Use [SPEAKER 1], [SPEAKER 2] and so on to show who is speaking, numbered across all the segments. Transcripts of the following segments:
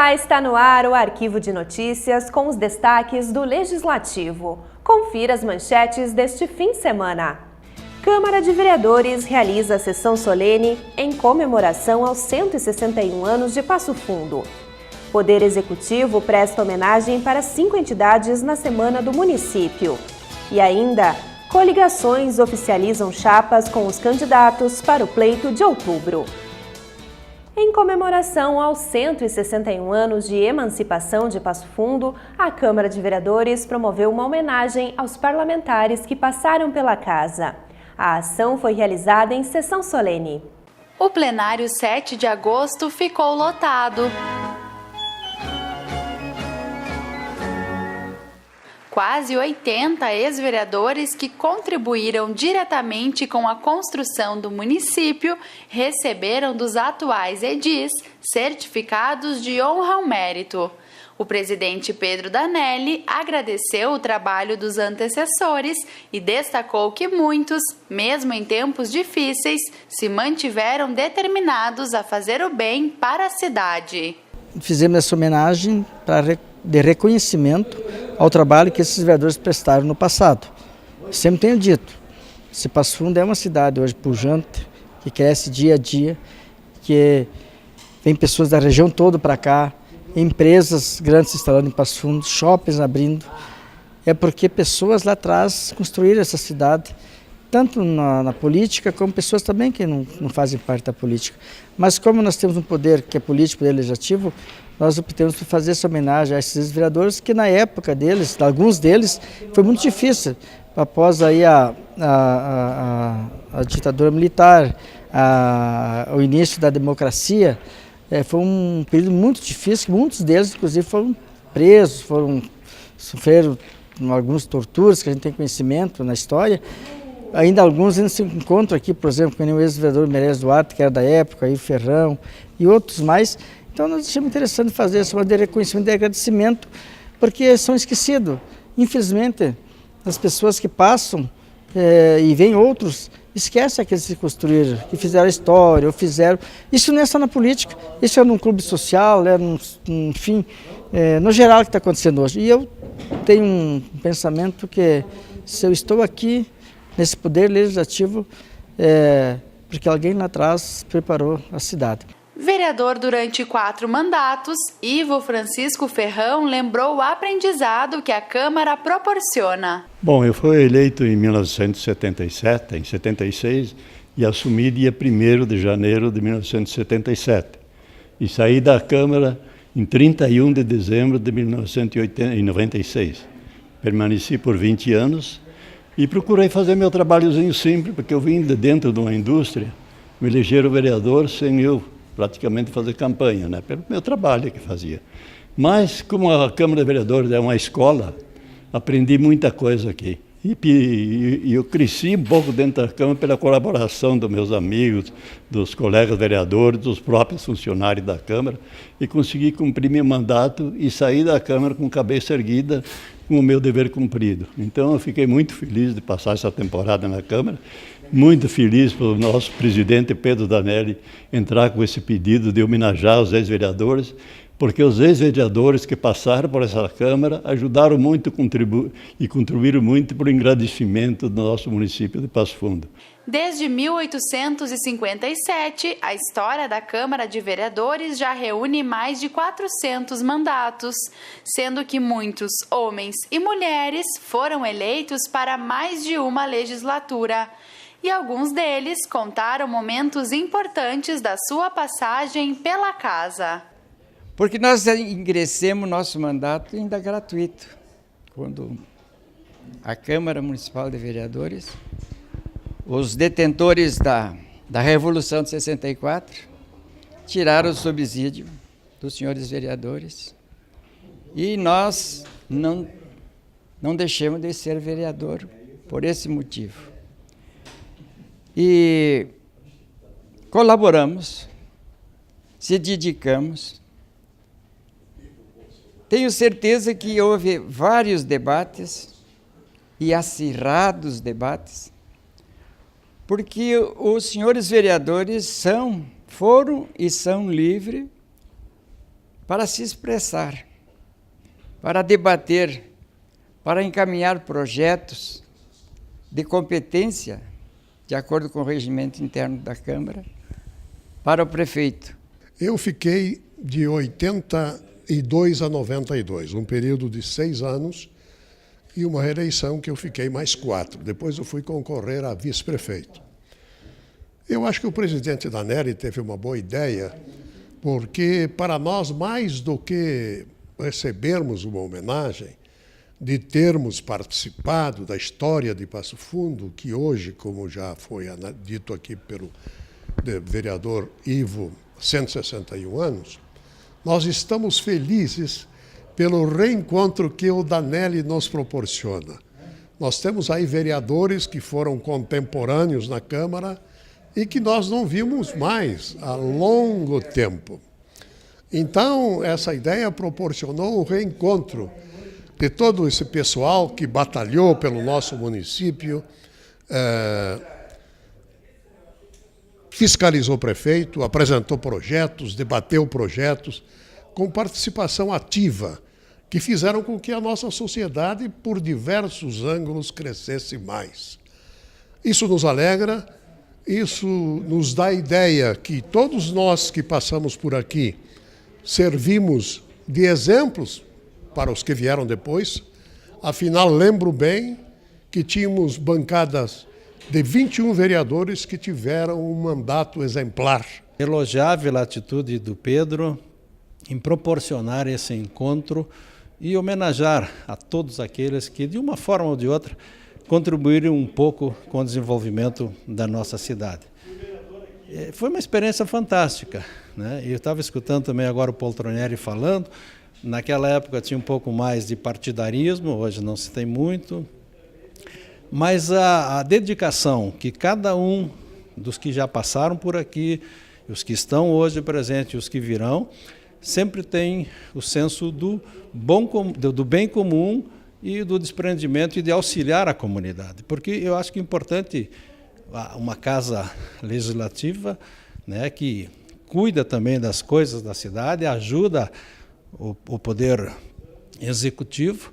[SPEAKER 1] Olá, está no ar o Arquivo de Notícias com os destaques do Legislativo. Confira as manchetes deste fim de semana. Câmara de Vereadores realiza a sessão solene em comemoração aos 161 anos de Passo Fundo. Poder Executivo presta homenagem para 5 entidades na Semana do Município. E ainda, coligações oficializam chapas com os candidatos para o pleito de outubro. Em comemoração aos 161 anos de emancipação de Passo Fundo, a Câmara de Vereadores promoveu uma homenagem aos parlamentares que passaram pela casa. A ação foi realizada em sessão solene.
[SPEAKER 2] O plenário 7 de agosto ficou lotado. Quase 80 ex-vereadores que contribuíram diretamente com a construção do município receberam dos atuais edis certificados de honra ao mérito. O presidente Pedro Danelli agradeceu o trabalho dos antecessores e destacou que muitos, mesmo em tempos difíceis, se mantiveram determinados a fazer o bem para a cidade.
[SPEAKER 3] Fizemos essa homenagem de reconhecimento ao trabalho que esses vereadores prestaram no passado. Sempre tenho dito, se Passo Fundo é uma cidade hoje pujante, que cresce dia a dia, que vem pessoas da região toda para cá, empresas grandes se instalando em Passo Fundo, shoppings abrindo, é porque pessoas lá atrás construíram essa cidade, tanto na política, como pessoas também que não fazem parte da política. Mas como nós temos um poder que é político, poder legislativo, nós optamos por fazer essa homenagem a esses vereadores que na época deles, de alguns deles, foi muito difícil. Após aí a ditadura militar, o início da democracia, foi um período muito difícil, muitos deles inclusive foram presos, sofreram algumas torturas que a gente tem conhecimento na história. Ainda alguns ainda se encontram aqui, por exemplo, com o ex-vereador Meirelles Duarte, que era da época, aí Ferrão e outros mais. Então nós achamos interessante fazer essa de reconhecimento e agradecimento, porque são esquecidos. Infelizmente, as pessoas que passam e vêm outros, esquecem aqueles que construíram, que fizeram a história, ou fizeram... Isso não é só na política, isso é num clube social, enfim, no geral o que está acontecendo hoje. E eu tenho um pensamento que se eu estou aqui, nesse poder legislativo, porque alguém lá atrás preparou a cidade.
[SPEAKER 2] Vereador durante 4 mandatos, Ivo Francisco Ferrão lembrou o aprendizado que a Câmara proporciona.
[SPEAKER 4] Bom, eu fui eleito em 1977, em 76, e assumi dia 1º de janeiro de 1977. E saí da Câmara em 31 de dezembro de 1996. Permaneci por 20 anos e procurei fazer meu trabalhozinho simples, porque eu vim de dentro de uma indústria, me elegeram vereador sem eu praticamente fazer campanha, né? Pelo meu trabalho que fazia. Mas, como a Câmara de Vereadores é uma escola, aprendi muita coisa aqui. E eu cresci um pouco dentro da Câmara pela colaboração dos meus amigos, dos colegas vereadores, dos próprios funcionários da Câmara, e consegui cumprir meu mandato e sair da Câmara com cabeça erguida, com o meu dever cumprido. Então, eu fiquei muito feliz de passar essa temporada na Câmara, muito feliz pelo nosso presidente Pedro Danelli entrar com esse pedido de homenagear os ex-vereadores, porque os ex-vereadores que passaram por essa Câmara ajudaram muito e contribuíram muito para o engrandecimento do nosso município de Passo Fundo.
[SPEAKER 2] Desde 1857, a história da Câmara de Vereadores já reúne mais de 400 mandatos, sendo que muitos homens e mulheres foram eleitos para mais de uma legislatura. E alguns deles contaram momentos importantes da sua passagem pela casa.
[SPEAKER 5] Porque nós ingressemos nosso mandato ainda gratuito, quando a Câmara Municipal de Vereadores, os detentores da Revolução de 64, tiraram o subsídio dos senhores vereadores e nós não deixamos de ser vereador por esse motivo. E colaboramos, se dedicamos. Tenho certeza que houve vários debates e acirrados debates, porque os senhores vereadores foram e são livres para se expressar, para debater, para encaminhar projetos de competência, de acordo com o regimento interno da Câmara, para o prefeito.
[SPEAKER 6] Eu fiquei de 82 a 92, um período de 6 anos, e uma reeleição que eu fiquei mais 4. Depois eu fui concorrer a vice-prefeito. Eu acho que o presidente Danelli teve uma boa ideia, porque para nós, mais do que recebermos uma homenagem, de termos participado da história de Passo Fundo, que hoje, como já foi dito aqui pelo vereador Ivo, 161 anos, nós estamos felizes pelo reencontro que o Danelli nos proporciona. Nós temos aí vereadores que foram contemporâneos na Câmara e que nós não vimos mais há longo tempo. Então, essa ideia proporcionou o reencontro de todo esse pessoal que batalhou pelo nosso município, fiscalizou o prefeito, apresentou projetos, debateu projetos, com participação ativa, que fizeram com que a nossa sociedade, por diversos ângulos, crescesse mais. Isso nos alegra, isso nos dá a ideia que todos nós que passamos por aqui servimos de exemplos para os que vieram depois. Afinal, lembro bem que tínhamos bancadas de 21 vereadores que tiveram um mandato exemplar.
[SPEAKER 7] Elogiável a atitude do Pedro em proporcionar esse encontro e homenagear a todos aqueles que, de uma forma ou de outra, contribuíram um pouco com o desenvolvimento da nossa cidade. Foi uma experiência fantástica, né? Eu estava escutando também agora o Poltronieri falando. Naquela época tinha um pouco mais de partidarismo, hoje não se tem muito, mas a dedicação que cada um dos que já passaram por aqui, os que estão hoje presentes e os que virão, sempre tem o senso do bem comum e do desprendimento e de auxiliar a comunidade. Porque eu acho que é importante uma casa legislativa, né, que cuida também das coisas da cidade, ajuda o poder executivo,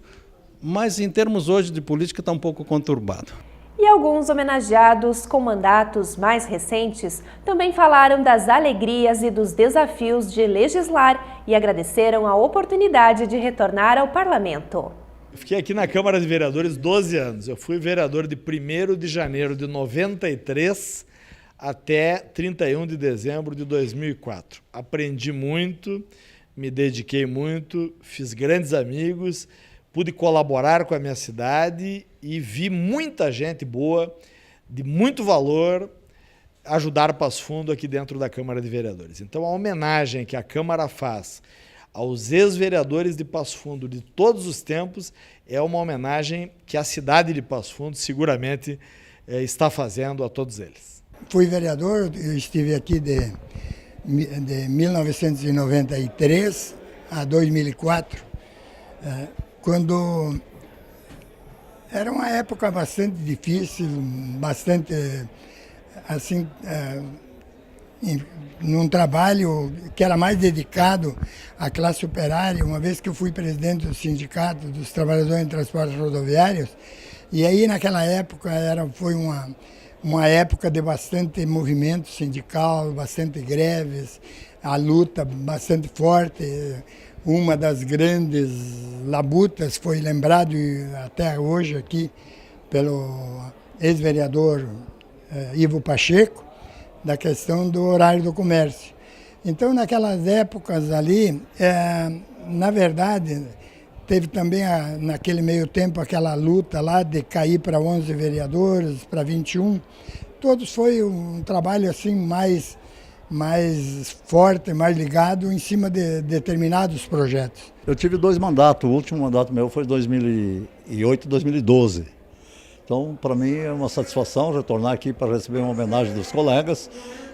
[SPEAKER 7] mas em termos hoje de política está um pouco conturbado.
[SPEAKER 1] E alguns homenageados com mandatos mais recentes também falaram das alegrias e dos desafios de legislar e agradeceram a oportunidade de retornar ao parlamento.
[SPEAKER 8] Eu fiquei aqui na Câmara de Vereadores 12 anos. Eu fui vereador de 1º de janeiro de 93 até 31 de dezembro de 2004. Aprendi muito, me dediquei muito, fiz grandes amigos, pude colaborar com a minha cidade e vi muita gente boa, de muito valor, ajudar Passo Fundo aqui dentro da Câmara de Vereadores. Então, a homenagem que a Câmara faz aos ex-vereadores de Passo Fundo de todos os tempos é uma homenagem que a cidade de Passo Fundo seguramente está fazendo a todos eles.
[SPEAKER 9] Fui vereador, eu estive aqui de 1993 a 2004, quando era uma época bastante difícil, bastante assim, num trabalho que era mais dedicado à classe operária, uma vez que eu fui presidente do Sindicato dos Trabalhadores em Transportes Rodoviários, e aí naquela época foi uma época de bastante movimento sindical, bastante greves, a luta bastante forte. Uma das grandes labutas foi lembrado até hoje aqui pelo ex-vereador Ivo Pacheco, da questão do horário do comércio. Então, naquelas épocas ali, na verdade, teve também, naquele meio tempo, aquela luta lá de cair para 11 vereadores, para 21. Todos foi um trabalho assim mais forte, mais ligado em cima de determinados projetos.
[SPEAKER 10] Eu tive 2 mandatos, o último mandato meu foi 2008 e 2012. Então, para mim é uma satisfação retornar aqui para receber uma homenagem dos colegas.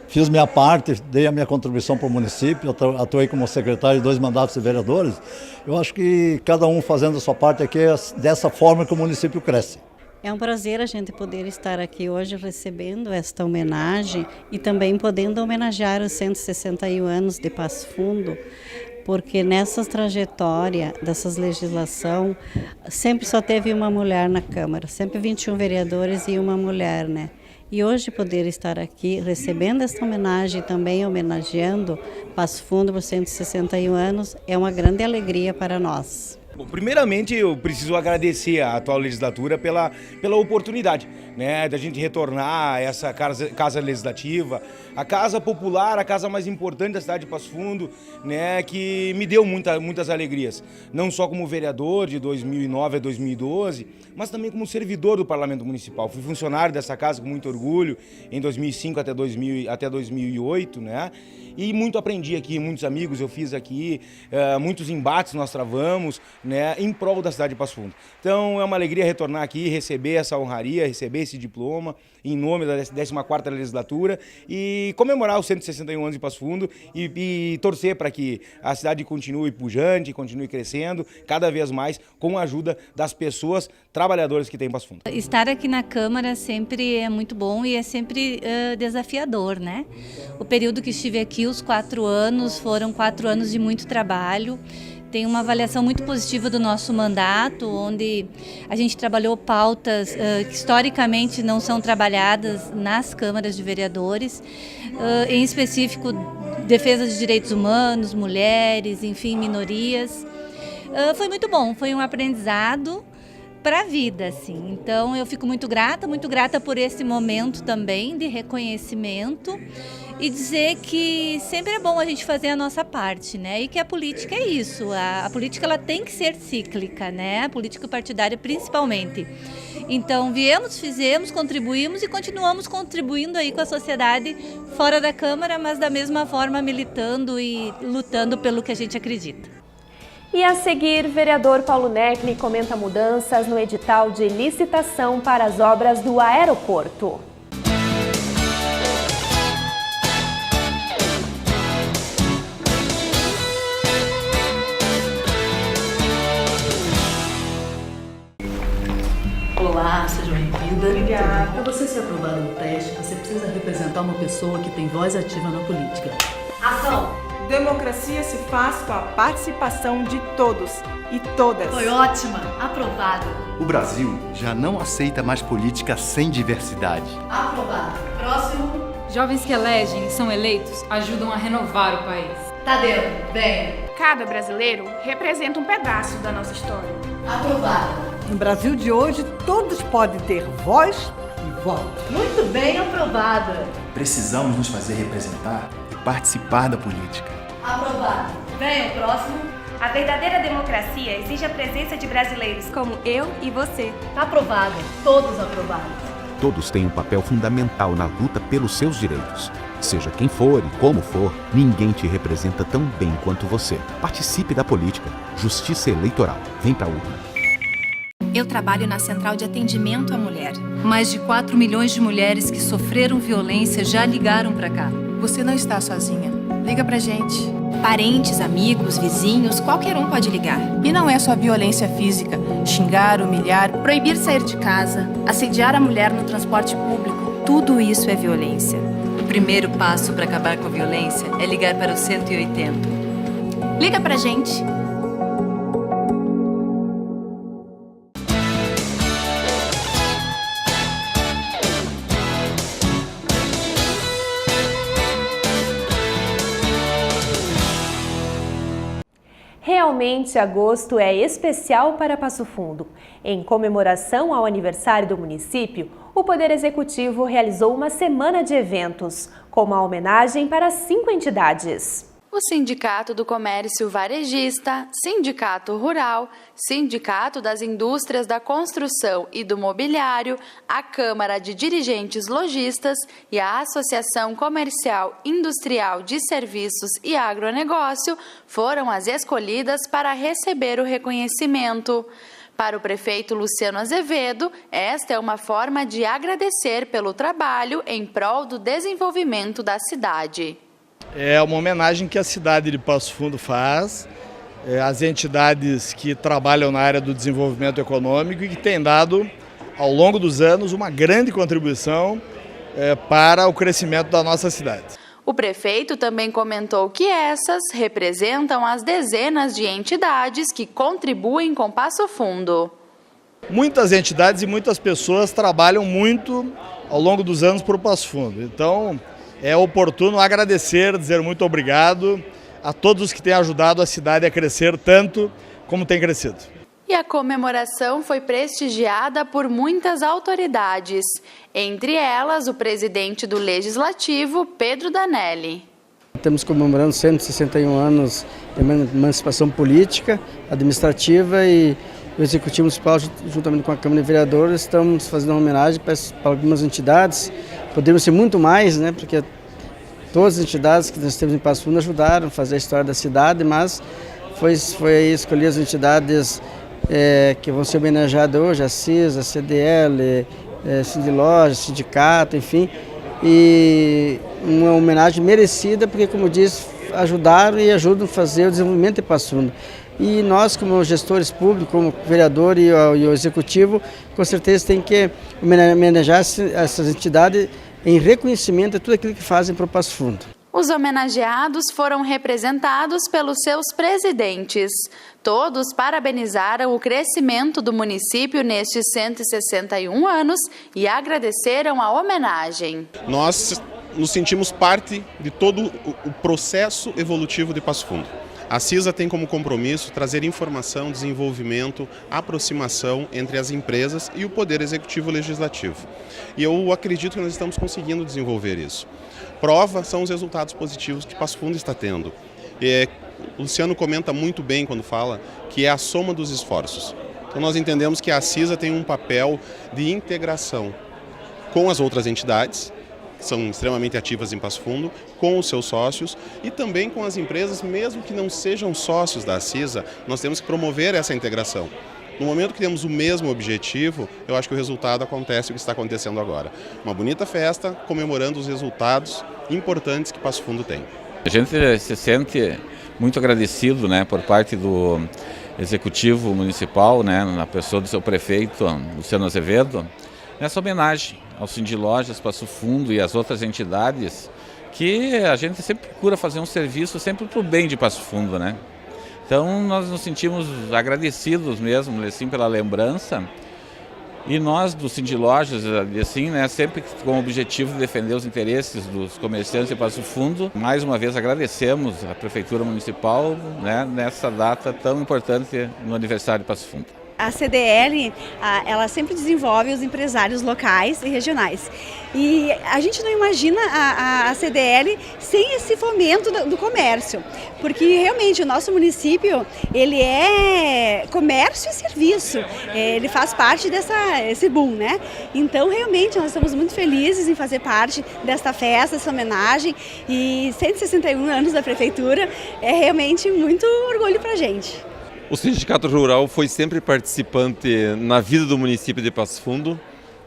[SPEAKER 10] Fiz minha parte, dei a minha contribuição para o município, atuei como secretário de 2 mandatos de vereadores. Eu acho que cada um fazendo a sua parte aqui é dessa forma que o município cresce.
[SPEAKER 11] É um prazer a gente poder estar aqui hoje recebendo esta homenagem e também podendo homenagear os 161 anos de Passo Fundo, porque nessa trajetória dessas legislação sempre só teve uma mulher na Câmara, sempre 21 vereadores e uma mulher, né? E hoje poder estar aqui recebendo esta homenagem e também homenageando Passo Fundo por 161 anos é uma grande alegria para nós.
[SPEAKER 12] Bom, primeiramente, eu preciso agradecer à atual legislatura pela oportunidade, né, da gente retornar a essa casa legislativa, a casa popular, a casa mais importante da cidade de Passo Fundo, né, que me deu muitas alegrias, não só como vereador de 2009 a 2012, mas também como servidor do Parlamento Municipal. Fui funcionário dessa casa com muito orgulho em 2005 até 2008, né? E muito aprendi aqui, muitos amigos eu fiz aqui, muitos embates nós travamos, né, em prol da cidade de Passo Fundo. Então é uma alegria retornar aqui, receber essa honraria, receber esse diploma em nome da 14ª legislatura e comemorar os 161 anos de Passo Fundo e torcer para que a cidade continue pujante, continue crescendo cada vez mais com a ajuda das pessoas trabalhadoras que tem em Passo Fundo.
[SPEAKER 13] Estar aqui na Câmara sempre é muito bom e é sempre desafiador, né? O período que estive aqui, os 4 anos, foram 4 anos de muito trabalho. Tem uma avaliação muito positiva do nosso mandato, onde a gente trabalhou pautas que historicamente não são trabalhadas nas câmaras de vereadores, em específico defesa de direitos humanos, mulheres, enfim, minorias. Foi muito bom, foi um aprendizado para a vida, assim. Então eu fico muito grata por esse momento também de reconhecimento e dizer que sempre é bom a gente fazer a nossa parte, né? E que a política é isso, a política ela tem que ser cíclica, né? A política partidária principalmente. Então viemos, fizemos, contribuímos e continuamos contribuindo aí com a sociedade fora da Câmara, mas da mesma forma militando e lutando pelo que a gente acredita.
[SPEAKER 1] E a seguir, vereador Paulo Neckley comenta mudanças no edital de licitação para as obras do aeroporto.
[SPEAKER 14] Olá, seja bem-vinda.
[SPEAKER 15] Obrigada.
[SPEAKER 14] Para você ser aprovado no teste, você precisa representar uma pessoa que tem voz ativa na política.
[SPEAKER 15] Ação! Democracia se faz com a participação de todos e todas.
[SPEAKER 14] Foi ótima! Aprovado!
[SPEAKER 16] O Brasil já não aceita mais política sem diversidade.
[SPEAKER 14] Aprovado! Próximo!
[SPEAKER 17] Jovens que elegem e são eleitos ajudam a renovar o país.
[SPEAKER 14] Tá dentro, venha!
[SPEAKER 15] Cada brasileiro representa um pedaço da nossa história.
[SPEAKER 14] Aprovado!
[SPEAKER 18] No Brasil de hoje, todos podem ter voz e voto.
[SPEAKER 14] Muito bem, aprovada!
[SPEAKER 16] Precisamos nos fazer representar e participar da política.
[SPEAKER 14] Aprovado! Venha o próximo!
[SPEAKER 15] A verdadeira democracia exige a presença de brasileiros como eu e você.
[SPEAKER 14] Tá aprovado! Todos aprovados!
[SPEAKER 19] Todos têm um papel fundamental na luta pelos seus direitos. Seja quem for e como for, ninguém te representa tão bem quanto você. Participe da política. Justiça eleitoral. Vem pra urna.
[SPEAKER 20] Eu trabalho na Central de Atendimento à Mulher. Mais de 4 milhões de mulheres que sofreram violência já ligaram pra cá.
[SPEAKER 21] Você não está sozinha. Liga pra gente.
[SPEAKER 20] Parentes, amigos, vizinhos, qualquer um pode ligar.
[SPEAKER 21] E não é só violência física, xingar, humilhar,
[SPEAKER 20] proibir sair de casa, assediar a mulher no transporte público. Tudo isso é violência.
[SPEAKER 22] O primeiro passo para acabar com a violência é ligar para o 180.
[SPEAKER 20] Liga pra gente.
[SPEAKER 1] Realmente, agosto é especial para Passo Fundo. Em comemoração ao aniversário do município, o Poder Executivo realizou uma semana de eventos, com uma homenagem para 5 entidades.
[SPEAKER 2] O Sindicato do Comércio Varejista, Sindicato Rural, Sindicato das Indústrias da Construção e do Mobiliário, a Câmara de Dirigentes Lojistas e a Associação Comercial Industrial de Serviços e Agronegócio foram as escolhidas para receber o reconhecimento. Para o prefeito Luciano Azevedo, esta é uma forma de agradecer pelo trabalho em prol do desenvolvimento da cidade.
[SPEAKER 8] É uma homenagem que a cidade de Passo Fundo faz às entidades que trabalham na área do desenvolvimento econômico e que têm dado, ao longo dos anos, uma grande contribuição para o crescimento da nossa cidade.
[SPEAKER 2] O prefeito também comentou que essas representam as dezenas de entidades que contribuem com Passo Fundo.
[SPEAKER 8] Muitas entidades e muitas pessoas trabalham muito ao longo dos anos para o Passo Fundo. Então, é oportuno agradecer, dizer muito obrigado a todos que têm ajudado a cidade a crescer tanto como tem crescido.
[SPEAKER 2] E a comemoração foi prestigiada por muitas autoridades, entre elas o presidente do Legislativo, Pedro Danelli.
[SPEAKER 3] Estamos comemorando 161 anos de emancipação política, administrativa e o Executivo Municipal, juntamente com a Câmara de Vereadores, estamos fazendo uma homenagem para algumas entidades. Poderíamos ser muito mais, né? Porque todas as entidades que nós temos em Passo Fundo ajudaram a fazer a história da cidade, mas foi escolher as entidades que vão ser homenageadas hoje, a CISA, a CDL, Sindiloja, Sindicato, enfim, e uma homenagem merecida, porque, como disse, ajudaram e ajudam a fazer o desenvolvimento de Passo Fundo. E nós, como gestores públicos, como vereador e o Executivo, com certeza tem que homenagear essas entidades em reconhecimento de tudo aquilo que fazem para o Passo Fundo.
[SPEAKER 2] Os homenageados foram representados pelos seus presidentes. Todos parabenizaram o crescimento do município nestes 161 anos e agradeceram a homenagem.
[SPEAKER 4] Nós nos sentimos parte de todo o processo evolutivo de Passo Fundo. A CISA tem como compromisso trazer informação, desenvolvimento, aproximação entre as empresas e o Poder Executivo e Legislativo. E eu acredito que nós estamos conseguindo desenvolver isso. Prova são os resultados positivos que Passo Fundo está tendo. O Luciano comenta muito bem quando fala que é a soma dos esforços. Então nós entendemos que a CISA tem um papel de integração com as outras entidades, que são extremamente ativas em Passo Fundo, com os seus sócios e também com as empresas, mesmo que não sejam sócios da CISA, nós temos que promover essa integração. No momento que temos o mesmo objetivo, eu acho que o resultado acontece o que está acontecendo agora. Uma bonita festa comemorando os resultados importantes que Passo Fundo tem.
[SPEAKER 23] A gente se sente muito agradecido, né, por parte do Executivo Municipal, né, na pessoa do seu prefeito, Luciano Azevedo, nessa homenagem ao Sindilojas, Passo Fundo e às outras entidades, que a gente sempre procura fazer um serviço sempre para o bem de Passo Fundo, né? Então nós nos sentimos agradecidos mesmo, assim, pela lembrança. E nós do Sindilojas, assim, né, sempre com o objetivo de defender os interesses dos comerciantes de Passo Fundo, mais uma vez agradecemos à Prefeitura Municipal, né, nessa data tão importante no aniversário de Passo Fundo.
[SPEAKER 24] A CDL, ela sempre desenvolve os empresários locais e regionais. E a gente não imagina a CDL sem esse fomento do comércio, porque realmente o nosso município, ele é comércio e serviço, ele faz parte desse boom, né? Então realmente nós estamos muito felizes em fazer parte desta festa, dessa homenagem, e 161 anos da Prefeitura é realmente muito orgulho pra gente.
[SPEAKER 25] O Sindicato Rural foi sempre participante na vida do município de Passo Fundo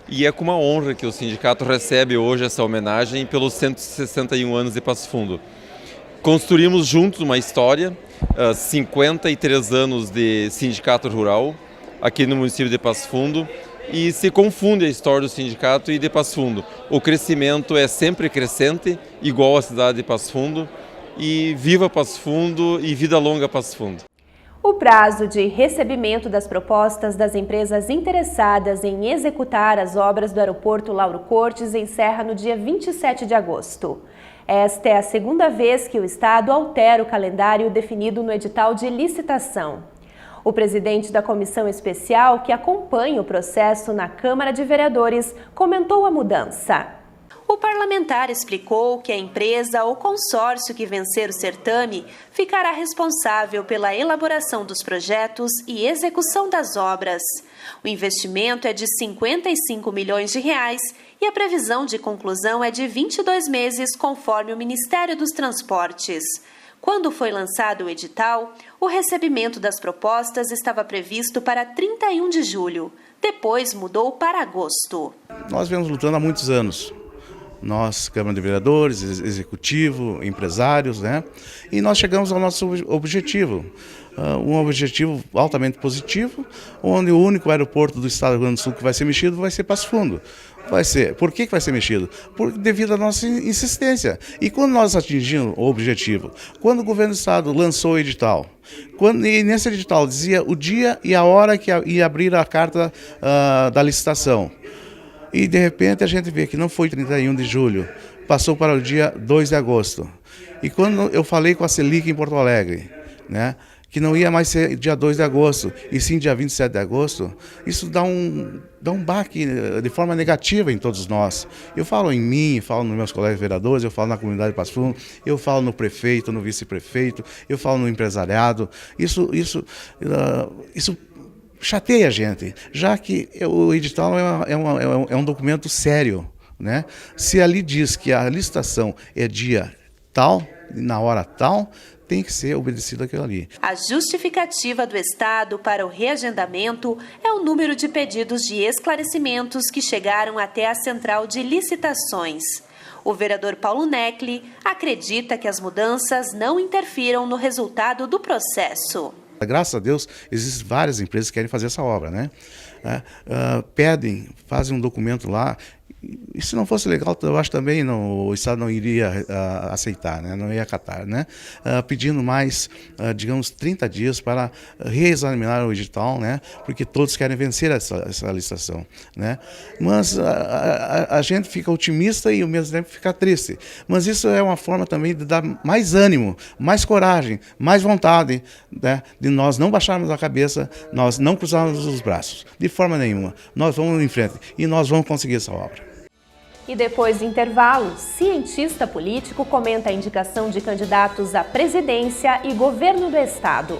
[SPEAKER 25] e é com uma honra que o sindicato recebe hoje essa homenagem pelos 161 anos de Passo Fundo. Construímos juntos uma história, 53 anos de Sindicato Rural aqui no município de Passo Fundo, e se confunde a história do sindicato e de Passo Fundo. O crescimento é sempre crescente, igual à cidade de Passo Fundo, e viva Passo Fundo e vida longa Passo Fundo.
[SPEAKER 1] O prazo de recebimento das propostas das empresas interessadas em executar as obras do aeroporto Lauro Cortes encerra no dia 27 de agosto. Esta é a segunda vez que o Estado altera o calendário definido no edital de licitação. O presidente da comissão especial, que acompanha o processo na Câmara de Vereadores, comentou a mudança. O parlamentar explicou que a empresa ou consórcio que vencer o certame ficará responsável pela elaboração dos projetos e execução das obras. O investimento é de R$ 55 milhões e a previsão de conclusão é de 22 meses, conforme o Ministério dos Transportes. Quando foi lançado o edital, o recebimento das propostas estava previsto para 31 de julho. Depois mudou para agosto.
[SPEAKER 26] Nós vemos lutando há muitos anos.
[SPEAKER 5] nós, Câmara de Vereadores, Executivo, empresários, né? E nós chegamos ao nosso objetivo. Um objetivo altamente positivo, onde o único aeroporto do estado do Rio Grande do Sul que vai ser mexido vai ser Passo Fundo. Vai ser. Por que vai ser mexido? Devido à nossa insistência. E quando nós atingimos o objetivo, quando o governo do estado lançou o edital, e nesse edital dizia o dia e a hora que ia abrir a carta da licitação, e de repente a gente vê que não foi 31 de julho, passou para o dia 2 de agosto. E quando eu falei com a Selic em Porto Alegre, né, que não ia mais ser dia 2 de agosto, e sim dia 27 de agosto, isso dá um baque de forma negativa em todos nós. Eu falo em mim, falo nos meus colegas vereadores, eu falo na comunidade de Passo Fundo, eu falo no prefeito, no vice-prefeito, eu falo no empresariado. Isso chateia a gente, já que o edital é um documento sério, né? Se ali diz que a licitação é dia tal, na hora tal, tem que ser obedecido aquilo ali.
[SPEAKER 1] A justificativa do Estado para o reagendamento é o número de pedidos de esclarecimentos que chegaram até a central de licitações. O vereador Paulo Necli acredita que as mudanças não interfiram no resultado do processo.
[SPEAKER 5] Graças a Deus, existem várias empresas que querem fazer essa obra, né? Fazem um documento lá. E se não fosse legal, eu acho também o Estado não iria aceitar, né? Não ia acatar, né? Pedindo mais, digamos, 30 dias para reexaminar o edital, né? Porque todos querem vencer essa licitação, né? Mas a gente fica otimista e ao mesmo tempo fica triste. Mas isso é uma forma também de dar mais ânimo, mais coragem, mais vontade, né? De nós não baixarmos a cabeça, nós não cruzarmos os braços, de forma nenhuma. Nós vamos em frente e nós vamos conseguir essa obra.
[SPEAKER 1] E depois do intervalo, cientista político comenta a indicação de candidatos à presidência e governo do estado.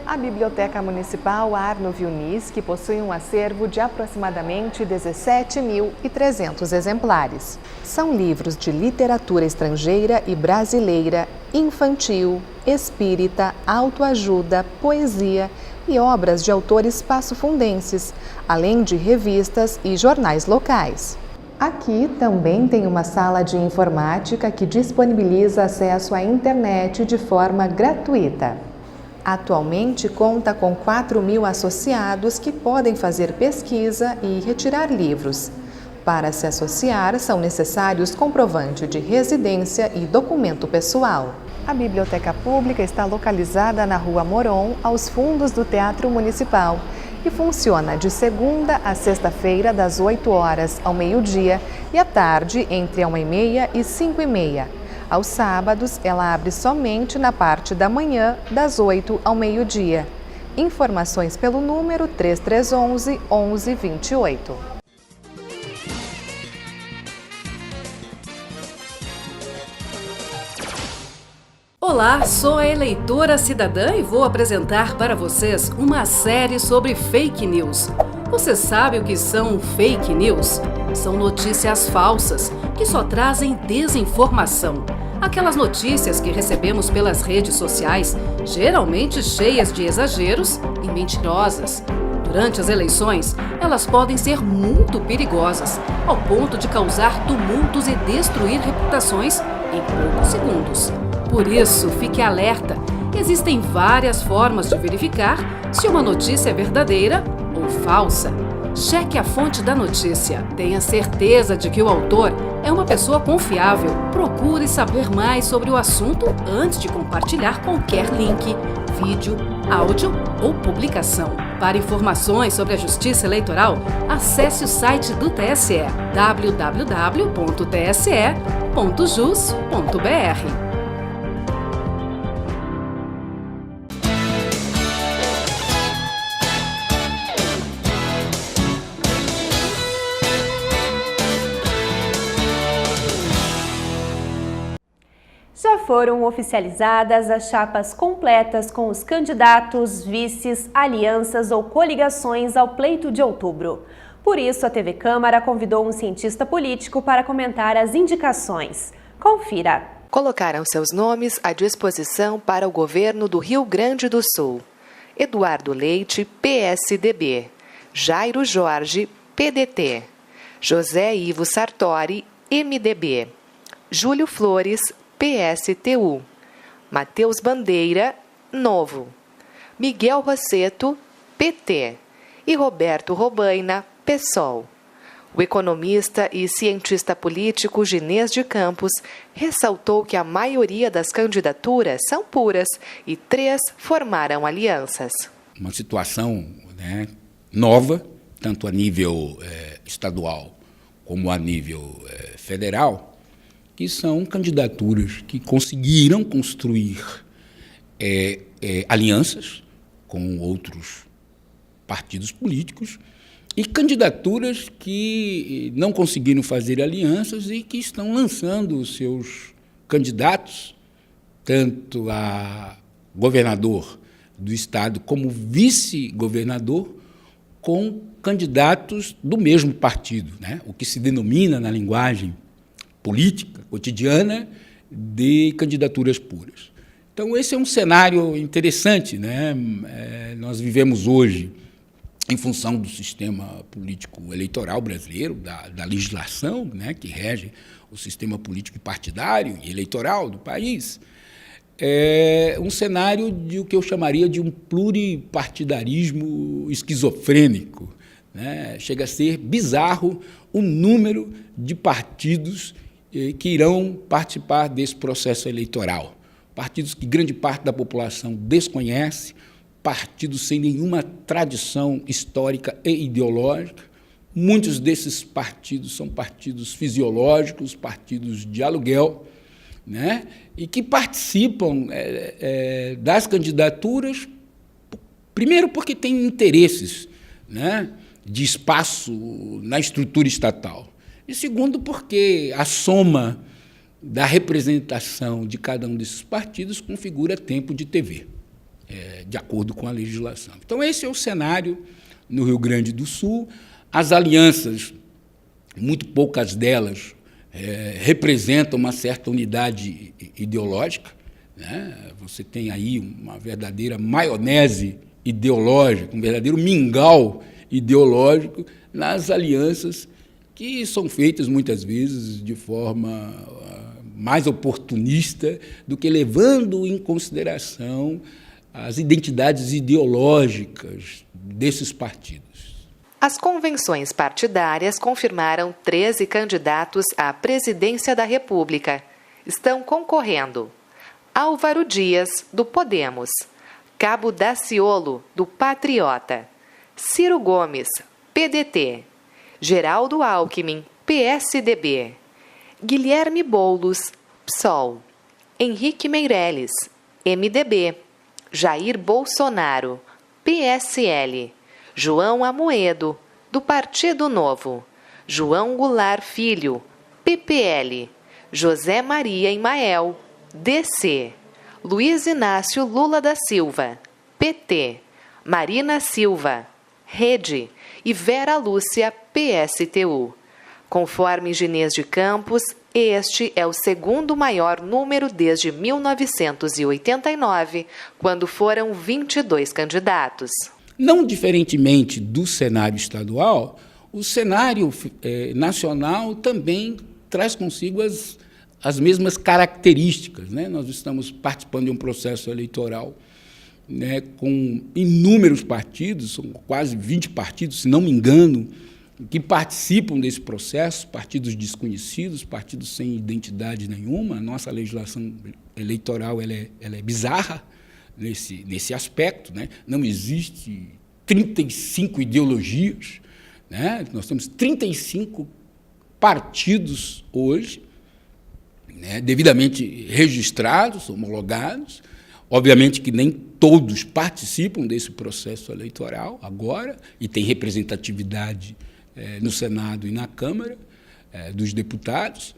[SPEAKER 6] A Biblioteca Municipal Arno Vilnis, que possui um acervo de aproximadamente 17.300 exemplares. São livros de literatura estrangeira e brasileira, infantil, espírita, autoajuda, poesia e obras de autores passofundenses, além de revistas e jornais locais. Aqui também tem uma sala de informática que disponibiliza acesso à internet de forma gratuita. Atualmente conta com 4.000 associados que podem fazer pesquisa e retirar livros. Para se associar, são necessários comprovante de residência e documento pessoal. A Biblioteca Pública está localizada na Rua Moron, aos fundos do Teatro Municipal, e funciona de segunda a sexta-feira, das 8 horas ao meio-dia e à tarde, entre 1h30 e 5h30. Aos sábados, ela abre somente na parte da manhã, das 8 ao meio-dia. Informações pelo número 3311 1128.
[SPEAKER 7] Olá, sou a eleitora cidadã e vou apresentar para vocês uma série sobre fake news. Você sabe o que são fake news? São notícias falsas que só trazem desinformação. Aquelas notícias que recebemos pelas redes sociais, geralmente cheias de exageros e mentirosas. Durante as eleições, elas podem ser muito perigosas, ao ponto de causar tumultos e destruir reputações em poucos segundos. Por isso, fique alerta. Existem várias formas de verificar se uma notícia é verdadeira ou falsa. Cheque a fonte da notícia. Tenha certeza de que o autor é uma pessoa confiável. Procure saber mais sobre o assunto antes de compartilhar qualquer link, vídeo, áudio ou publicação. Para informações sobre a Justiça Eleitoral, acesse o site do TSE, www.tse.jus.br.
[SPEAKER 1] Já foram oficializadas as chapas completas com os candidatos, vices, alianças ou coligações ao pleito de outubro. Por isso, a TV Câmara convidou um cientista político para comentar as indicações. Confira.
[SPEAKER 6] Colocaram seus nomes à disposição para o governo do Rio Grande do Sul. Eduardo Leite, PSDB. Jairo Jorge, PDT. José Ivo Sartori, MDB. Júlio Flores, PSTU. Matheus Bandeira, Novo. Miguel Rosseto, PT. E Roberto Robaina, PSOL. O economista e cientista político Ginês de Campos ressaltou que a maioria das candidaturas são puras e 3 formaram alianças.
[SPEAKER 9] Uma situação, nova, tanto a nível estadual como a nível federal, que são candidaturas que conseguiram construir alianças com outros partidos políticos e candidaturas que não conseguiram fazer alianças e que estão lançando os seus candidatos, tanto a governador do estado como vice-governador, com candidatos do mesmo partido, o que se denomina na linguagem política cotidiana de candidaturas puras. Então, esse é um cenário interessante. Nós vivemos hoje, em função do sistema político eleitoral brasileiro, da legislação que rege o sistema político partidário e eleitoral do país, um cenário de o que eu chamaria de um pluripartidarismo esquizofrênico. Chega a ser bizarro o número de partidos que irão participar desse processo eleitoral. Partidos que grande parte da população desconhece, partidos sem nenhuma tradição histórica e ideológica. Muitos desses partidos são partidos fisiológicos, partidos de aluguel, e que participam das candidaturas, primeiro porque têm interesses de espaço na estrutura estatal, e segundo porque a soma da representação de cada um desses partidos configura tempo de TV, de acordo com a legislação. Então, esse é o cenário no Rio Grande do Sul. As alianças, muito poucas delas, representam uma certa unidade ideológica. Você tem aí uma verdadeira maionese ideológica, um verdadeiro mingau ideológico nas alianças que são feitas, muitas vezes, de forma mais oportunista do que levando em consideração as identidades ideológicas desses partidos.
[SPEAKER 6] As convenções partidárias confirmaram 13 candidatos à presidência da República. Estão concorrendo Álvaro Dias, do Podemos, Cabo Daciolo, do Patriota, Ciro Gomes, PDT, Geraldo Alckmin, PSDB, Guilherme Boulos, PSOL, Henrique Meirelles, MDB, Jair Bolsonaro, PSL, João Amoedo, do Partido Novo, João Goulart Filho, PPL, José Maria Imael, DC, Luiz Inácio Lula da Silva, PT, Marina Silva, Rede e Vera Lúcia, PSTU. Conforme Ginês de Campos, este é o segundo maior número desde 1989, quando foram 22 candidatos.
[SPEAKER 9] Não diferentemente do cenário estadual, o cenário nacional também traz consigo as mesmas características. Nós estamos participando de um processo eleitoral com inúmeros partidos, são quase 20 partidos, se não me engano, que participam desse processo, partidos desconhecidos, partidos sem identidade nenhuma. A nossa legislação eleitoral ela é bizarra nesse aspecto. Não existe 35 ideologias. Nós temos 35 partidos hoje, devidamente registrados, homologados. Obviamente que nem todos participam desse processo eleitoral agora e têm representatividade no Senado e na Câmara dos Deputados,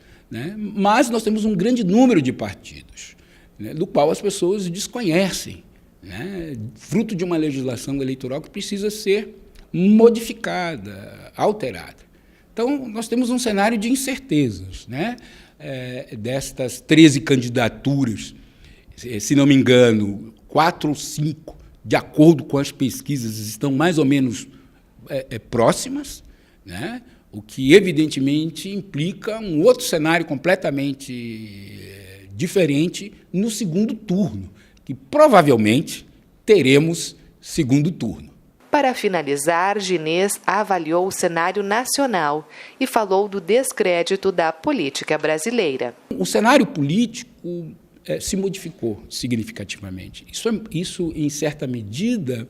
[SPEAKER 9] mas nós temos um grande número de partidos, do qual as pessoas desconhecem, fruto de uma legislação eleitoral que precisa ser modificada, alterada. Então, nós temos um cenário de incertezas, né? Destas 13 candidaturas, se não me engano, 4 ou 5, de acordo com as pesquisas, estão mais ou menos próximas, né? O que, evidentemente, implica um outro cenário completamente diferente no segundo turno, que provavelmente teremos segundo turno.
[SPEAKER 6] Para finalizar, Ginês avaliou o cenário nacional e falou do descrédito da política brasileira.
[SPEAKER 9] O cenário político se modificou significativamente. Isso, em certa medida,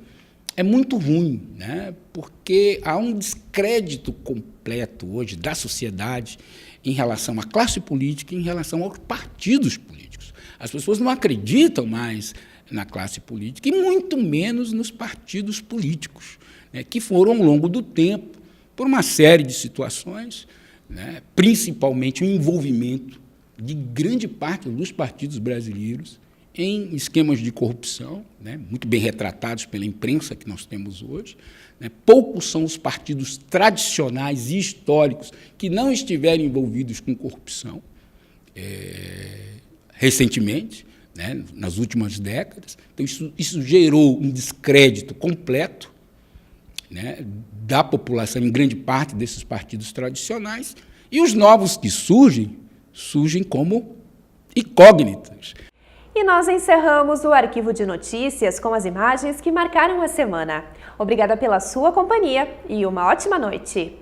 [SPEAKER 9] é muito ruim, né? Porque há um descrédito completo hoje da sociedade em relação à classe política e em relação aos partidos políticos. As pessoas não acreditam mais na classe política e muito menos nos partidos políticos, né, que foram, ao longo do tempo, por uma série de situações, né, principalmente o envolvimento de grande parte dos partidos brasileiros em esquemas de corrupção, né, muito bem retratados pela imprensa que nós temos hoje. Né, poucos são os partidos tradicionais e históricos que não estiveram envolvidos com corrupção recentemente, né, nas últimas décadas. Então, isso gerou um descrédito completo, né, da população em grande parte desses partidos tradicionais, e os novos que surgem como incógnitas.
[SPEAKER 1] E nós encerramos o Arquivo de Notícias com as imagens que marcaram a semana. Obrigada pela sua companhia e uma ótima noite.